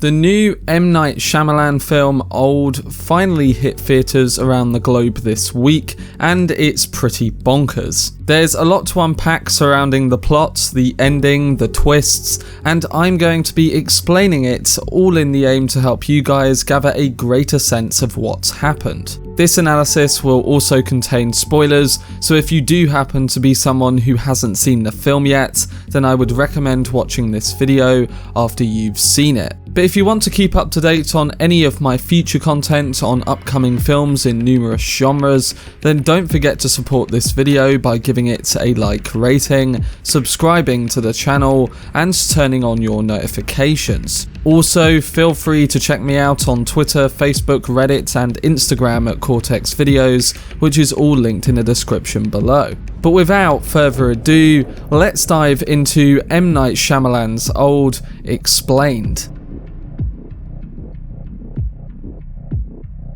The new M. Night Shyamalan film Old finally hit theatres around the globe this week, and it's pretty bonkers. There's a lot to unpack surrounding the plot, the ending, the twists, and I'm going to be explaining it all in the aim to help you guys gather a greater sense of what's happened. This analysis will also contain spoilers, so if you do happen to be someone who hasn't seen the film yet, then I would recommend watching this video after you've seen it. But if you want to keep up to date on any of my future content on upcoming films in numerous genres, then don't forget to support this video by giving it a like rating, subscribing to the channel, and turning on your notifications. Also, feel free to check me out on Twitter, Facebook, Reddit, and Instagram at Cortex Videos, which is all linked in the description below. But without further ado, let's dive into M. Night Shyamalan's Old Explained.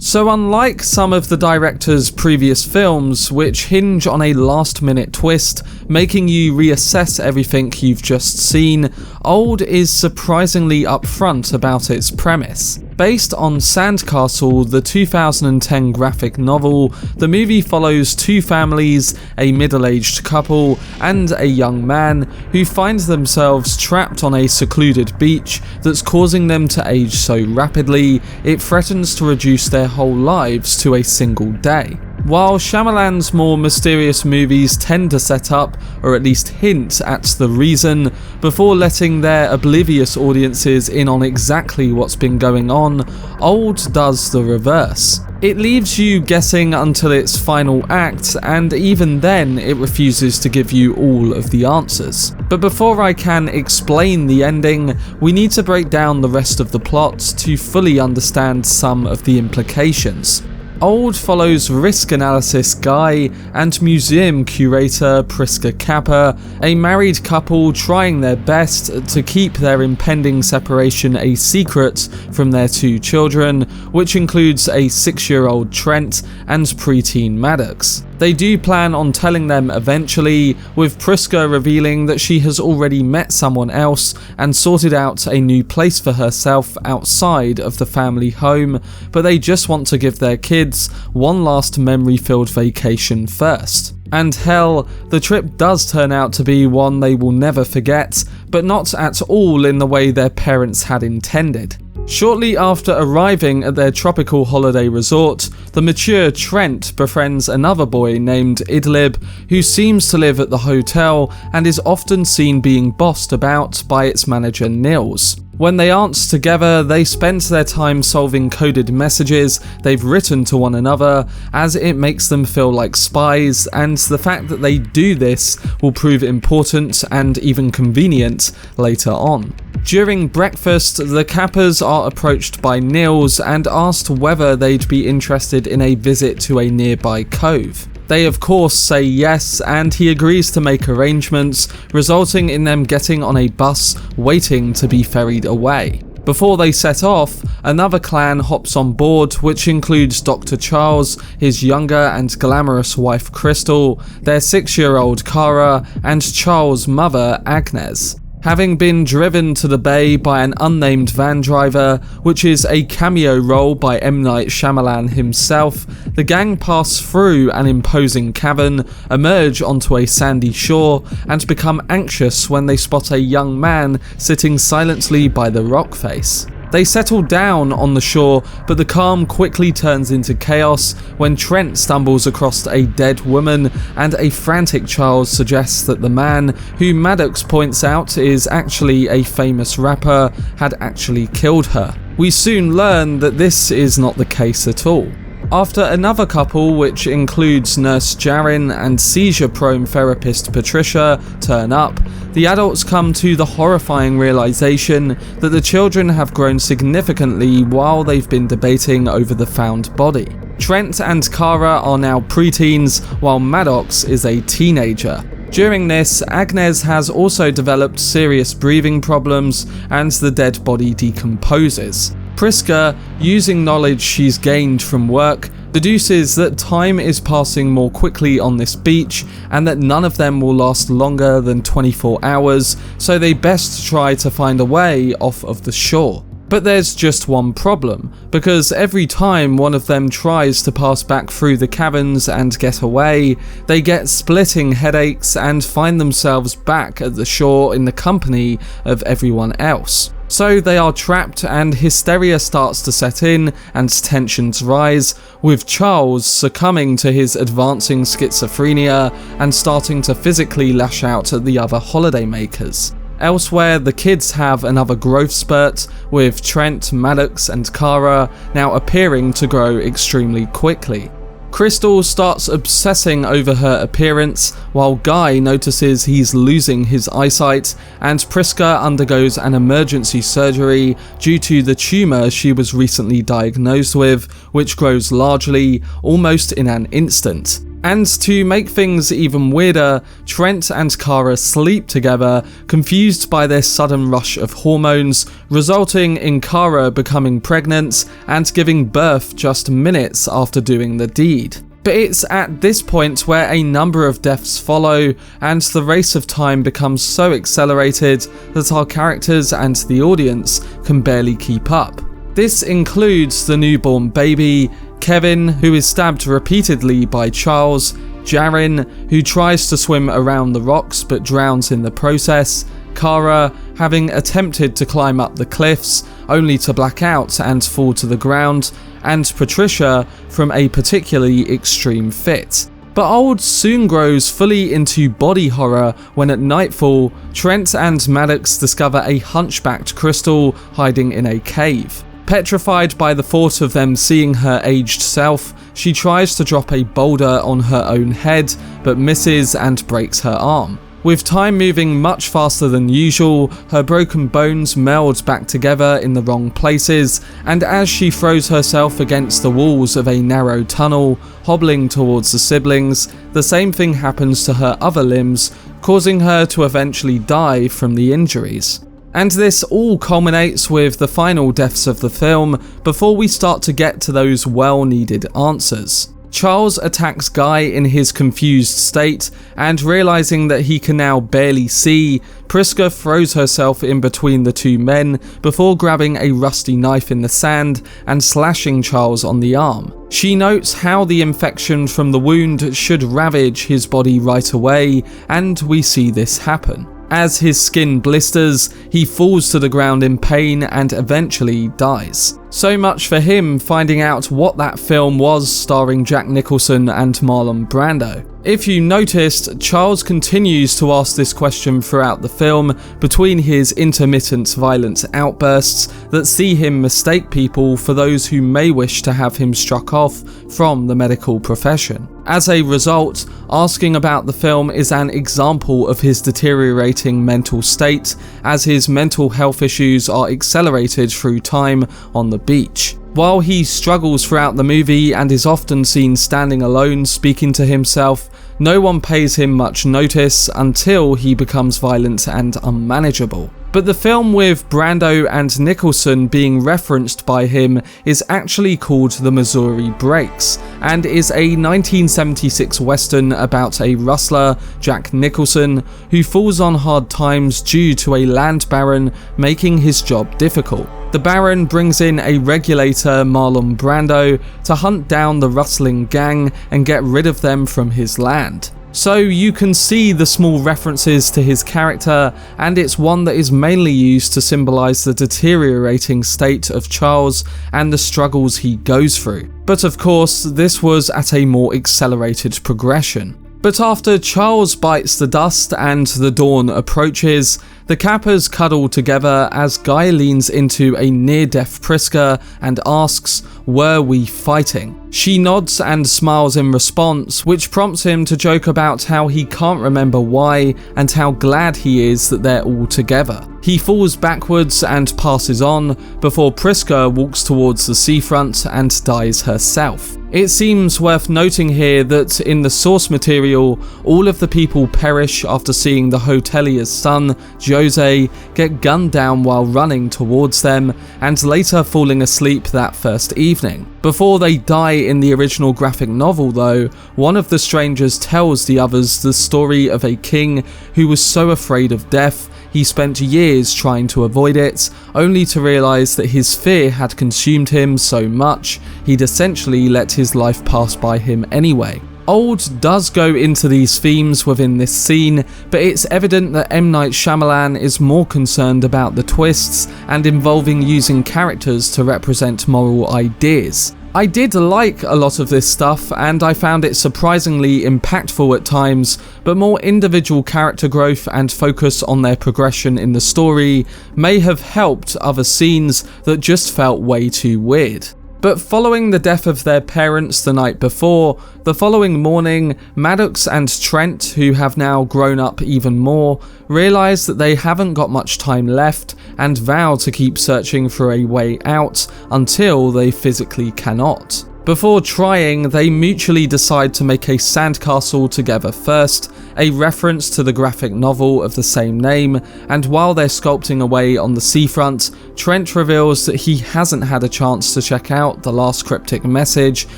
So unlike some of the director's previous films, which hinge on a last-minute twist, making you reassess everything you've just seen, Old is surprisingly upfront about its premise. Based on Sandcastle, the 2010 graphic novel, the movie follows two families, a middle-aged couple, and a young man who find themselves trapped on a secluded beach that's causing them to age so rapidly, it threatens to reduce their whole lives to a single day. While Shyamalan's more mysterious movies tend to set up, or at least hint at the reason, before letting their oblivious audiences in on exactly what's been going on, Old does the reverse. It leaves you guessing until its final act, and even then it refuses to give you all of the answers. But before I can explain the ending, we need to break down the rest of the plot to fully understand some of the implications. Old follows risk analysis Guy and museum curator Priska Kappa, a married couple trying their best to keep their impending separation a secret from their two children, which includes a 6-year-old Trent and preteen Maddox. They do plan on telling them eventually, with Priska revealing that she has already met someone else and sorted out a new place for herself outside of the family home, but they just want to give their kids one last memory-filled vacation first. And hell, the trip does turn out to be one they will never forget, but not at all in the way their parents had intended. Shortly after arriving at their tropical holiday resort, the mature Trent befriends another boy named Idlib, who seems to live at the hotel and is often seen being bossed about by its manager Nils. When they aren't together, they spend their time solving coded messages they've written to one another, as it makes them feel like spies, and the fact that they do this will prove important and even convenient later on. During breakfast, the Kappas are approached by Nils and asked whether they'd be interested in a visit to a nearby cove. They of course say yes, and he agrees to make arrangements, resulting in them getting on a bus waiting to be ferried away. Before they set off, another clan hops on board, which includes Dr. Charles, his younger and glamorous wife Crystal, their 6-year-old Cara, and Charles' mother Agnes. Having been driven to the bay by an unnamed van driver, which is a cameo role by M. Night Shyamalan himself, the gang pass through an imposing cavern, emerge onto a sandy shore, and become anxious when they spot a young man sitting silently by the rock face. They settle down on the shore, but the calm quickly turns into chaos when Trent stumbles across a dead woman, and a frantic child suggests that the man, who Maddox points out is actually a famous rapper, had actually killed her. We soon learn that this is not the case at all. After another couple, which includes Nurse Jarin and seizure-prone therapist Patricia, turn up, the adults come to the horrifying realization that the children have grown significantly while they've been debating over the found body. Trent and Cara are now preteens, while Maddox is a teenager. During this, Agnes has also developed serious breathing problems, and the dead body decomposes. Priska, using knowledge she's gained from work, deduces that time is passing more quickly on this beach and that none of them will last longer than 24 hours, so they best try to find a way off of the shore. But there's just one problem, because every time one of them tries to pass back through the caverns and get away, they get splitting headaches and find themselves back at the shore in the company of everyone else. So they are trapped and hysteria starts to set in and tensions rise, with Charles succumbing to his advancing schizophrenia and starting to physically lash out at the other holidaymakers. Elsewhere, the kids have another growth spurt, with Trent, Maddox and Kara now appearing to grow extremely quickly. Crystal starts obsessing over her appearance, while Guy notices he's losing his eyesight, and Priska undergoes an emergency surgery due to the tumour she was recently diagnosed with, which grows largely, almost in an instant. And to make things even weirder, Trent and Kara sleep together, confused by their sudden rush of hormones, resulting in Kara becoming pregnant and giving birth just minutes after doing the deed. But it's at this point where a number of deaths follow, and the race of time becomes so accelerated that our characters and the audience can barely keep up. This includes the newborn baby, Kevin, who is stabbed repeatedly by Charles, Jaren, who tries to swim around the rocks but drowns in the process, Kara, having attempted to climb up the cliffs, only to black out and fall to the ground, and Patricia from a particularly extreme fit. But Old soon grows fully into body horror when at nightfall, Trent and Maddox discover a hunchbacked Crystal hiding in a cave. Petrified by the thought of them seeing her aged self, she tries to drop a boulder on her own head, but misses and breaks her arm. With time moving much faster than usual, her broken bones meld back together in the wrong places, and as she throws herself against the walls of a narrow tunnel, hobbling towards the siblings, the same thing happens to her other limbs, causing her to eventually die from the injuries. And this all culminates with the final deaths of the film before we start to get to those well-needed answers. Charles attacks Guy in his confused state, and realizing that he can now barely see, Priska throws herself in between the two men before grabbing a rusty knife in the sand and slashing Charles on the arm. She notes how the infection from the wound should ravage his body right away, and we see this happen. As his skin blisters, he falls to the ground in pain and eventually dies. So much for him finding out what that film was starring Jack Nicholson and Marlon Brando. If you noticed, Charles continues to ask this question throughout the film between his intermittent violent outbursts that see him mistake people for those who may wish to have him struck off from the medical profession. As a result, asking about the film is an example of his deteriorating mental state, as his mental health issues are accelerated through time on the beach. While he struggles throughout the movie and is often seen standing alone speaking to himself, no one pays him much notice until he becomes violent and unmanageable. But the film with Brando and Nicholson being referenced by him is actually called The Missouri Breaks, and is a 1976 western about a rustler, Jack Nicholson, who falls on hard times due to a land baron making his job difficult. The Baron brings in a regulator, Marlon Brando, to hunt down the rustling gang and get rid of them from his land. So you can see the small references to his character, and it's one that is mainly used to symbolise the deteriorating state of Charles and the struggles he goes through. But of course, this was at a more accelerated progression. But after Charles bites the dust and the dawn approaches, the Kappas cuddle together as Guy leans into a near-death Priska and asks, "Were we fighting?" She nods and smiles in response, which prompts him to joke about how he can't remember why and how glad he is that they're all together. He falls backwards and passes on before Priska walks towards the seafront and dies herself. It seems worth noting here that in the source material, all of the people perish after seeing the hotelier's son, Jose, get gunned down while running towards them, and later falling asleep that first evening. Before they die in the original graphic novel though, one of the strangers tells the others the story of a king who was so afraid of death, he spent years trying to avoid it, only to realise that his fear had consumed him so much, he'd essentially let his life pass by him anyway. Old does go into these themes within this scene, but it's evident that M. Night Shyamalan is more concerned about the twists and involving using characters to represent moral ideas. I did like a lot of this stuff, and I found it surprisingly impactful at times, but more individual character growth and focus on their progression in the story may have helped other scenes that just felt way too weird. But following the death of their parents the night before, the following morning, Maddox and Trent, who have now grown up even more, realise that they haven't got much time left and vow to keep searching for a way out until they physically cannot. Before trying, they mutually decide to make a sandcastle together first, a reference to the graphic novel of the same name, and while they're sculpting away on the seafront, Trent reveals that he hasn't had a chance to check out the last cryptic message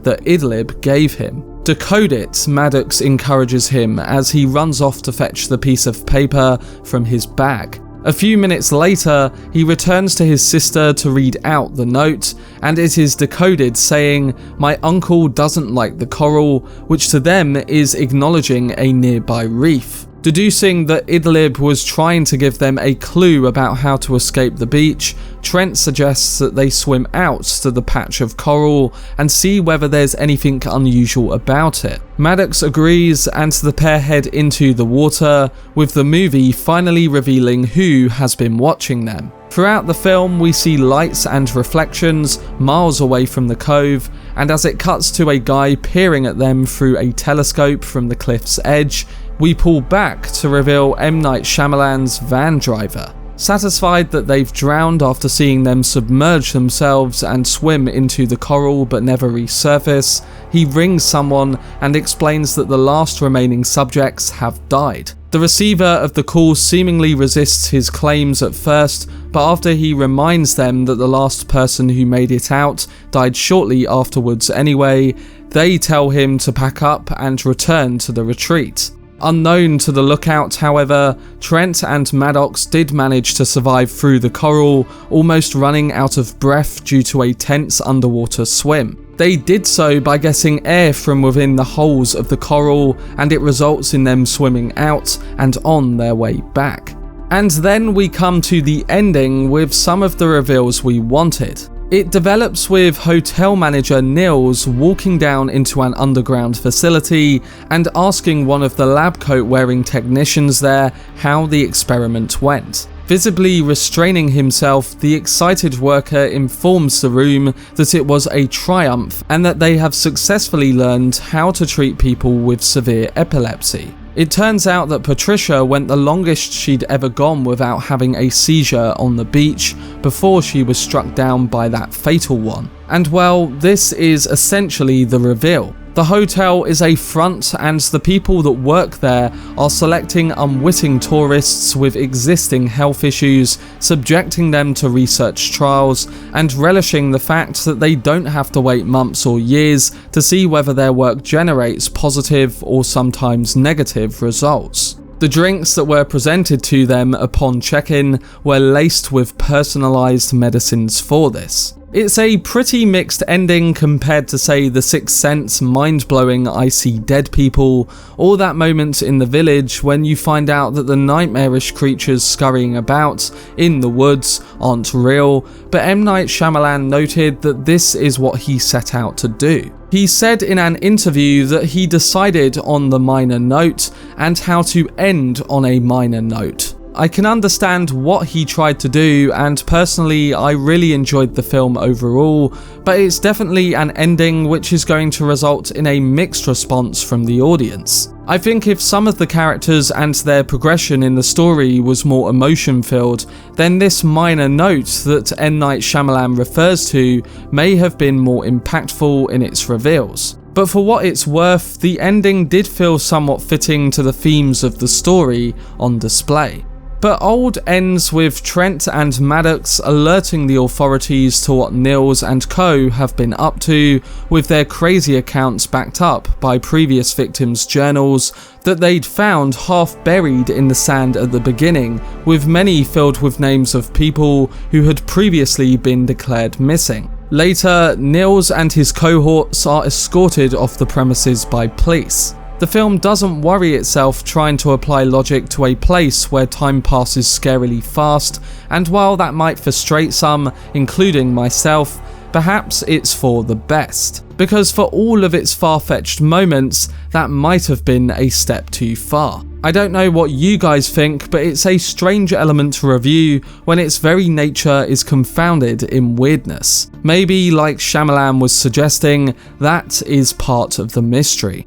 that Idlib gave him. Decode it, Maddox encourages him as he runs off to fetch the piece of paper from his bag. A few minutes later, he returns to his sister to read out the note, and it is decoded saying, "My uncle doesn't like the coral," which to them is acknowledging a nearby reef. Deducing that Idlib was trying to give them a clue about how to escape the beach, Trent suggests that they swim out to the patch of coral and see whether there's anything unusual about it. Maddox agrees, and the pair head into the water, with the movie finally revealing who has been watching them. Throughout the film, we see lights and reflections miles away from the cove, and as it cuts to a guy peering at them through a telescope from the cliff's edge, we pull back to reveal M. Night Shyamalan's van driver. Satisfied that they've drowned after seeing them submerge themselves and swim into the coral but never resurface, he rings someone and explains that the last remaining subjects have died. The receiver of the call seemingly resists his claims at first, but after he reminds them that the last person who made it out died shortly afterwards anyway, they tell him to pack up and return to the retreat. Unknown to the lookout, however, Trent and Maddox did manage to survive through the coral, almost running out of breath due to a tense underwater swim. They did so by getting air from within the holes of the coral, and it results in them swimming out and on their way back. And then we come to the ending with some of the reveals we wanted. It develops with hotel manager Nils walking down into an underground facility and asking one of the lab coat wearing technicians there how the experiment went. Visibly restraining himself, the excited worker informs the room that it was a triumph and that they have successfully learned how to treat people with severe epilepsy. It turns out that Patricia went the longest she'd ever gone without having a seizure on the beach before she was struck down by that fatal one. And well, this is essentially the reveal. The hotel is a front, and the people that work there are selecting unwitting tourists with existing health issues, subjecting them to research trials, and relishing the fact that they don't have to wait months or years to see whether their work generates positive or sometimes negative results. The drinks that were presented to them upon check-in were laced with personalised medicines for this. It's a pretty mixed ending compared to, say, The Sixth Sense mind-blowing I see dead people, or that moment in the village when you find out that the nightmarish creatures scurrying about in the woods aren't real, but M. Night Shyamalan noted that this is what he set out to do. He said in an interview that he decided on the minor note and how to end on a minor note. I can understand what he tried to do, and personally I really enjoyed the film overall, but it's definitely an ending which is going to result in a mixed response from the audience. I think if some of the characters and their progression in the story was more emotion filled, then this minor note that M. Night Shyamalan refers to may have been more impactful in its reveals. But for what it's worth, the ending did feel somewhat fitting to the themes of the story on display. But Old ends with Trent and Maddox alerting the authorities to what Nils and co have been up to, with their crazy accounts backed up by previous victims' journals that they'd found half buried in the sand at the beginning, with many filled with names of people who had previously been declared missing. Later, Nils and his cohorts are escorted off the premises by police. The film doesn't worry itself trying to apply logic to a place where time passes scarily fast, and while that might frustrate some, including myself, perhaps it's for the best. Because for all of its far-fetched moments, that might have been a step too far. I don't know what you guys think, but it's a strange element to review when its very nature is confounded in weirdness. Maybe, like Shyamalan was suggesting, that is part of the mystery.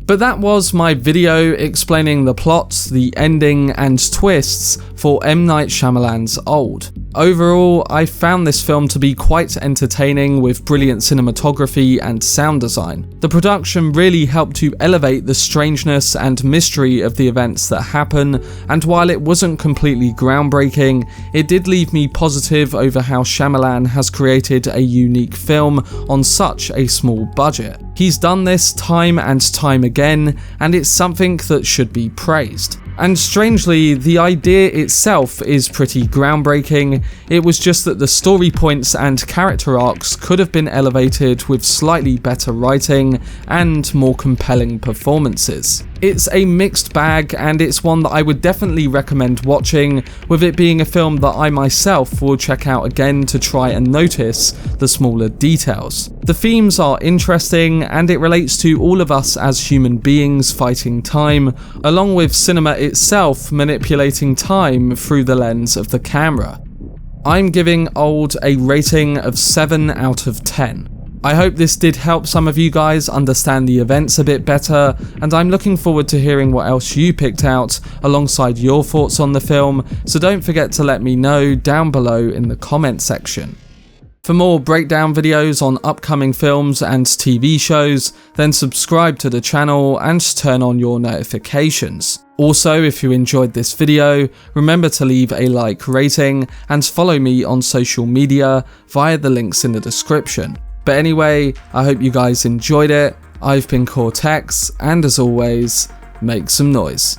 But that was my video explaining the plot, the ending, and twists for M. Night Shyamalan's Old. Overall, I found this film to be quite entertaining with brilliant cinematography and sound design. The production really helped to elevate the strangeness and mystery of the events that happen, and while it wasn't completely groundbreaking, it did leave me positive over how Shyamalan has created a unique film on such a small budget. He's done this time and time again, and it's something that should be praised. And strangely, the idea itself is pretty groundbreaking. It was just that the story points and character arcs could have been elevated with slightly better writing and more compelling performances. It's a mixed bag, and it's one that I would definitely recommend watching, with it being a film that I myself will check out again to try and notice the smaller details. The themes are interesting, and it relates to all of us as human beings fighting time, along with cinema itself manipulating time through the lens of the camera. I'm giving Old a rating of 7 out of 10. I hope this did help some of you guys understand the events a bit better, and I'm looking forward to hearing what else you picked out alongside your thoughts on the film, so don't forget to let me know down below in the comment section. For more breakdown videos on upcoming films and TV shows, then subscribe to the channel and turn on your notifications. Also, if you enjoyed this video, remember to leave a like rating and follow me on social media via the links in the description. But anyway, I hope you guys enjoyed it. I've been Cortex, and as always, make some noise.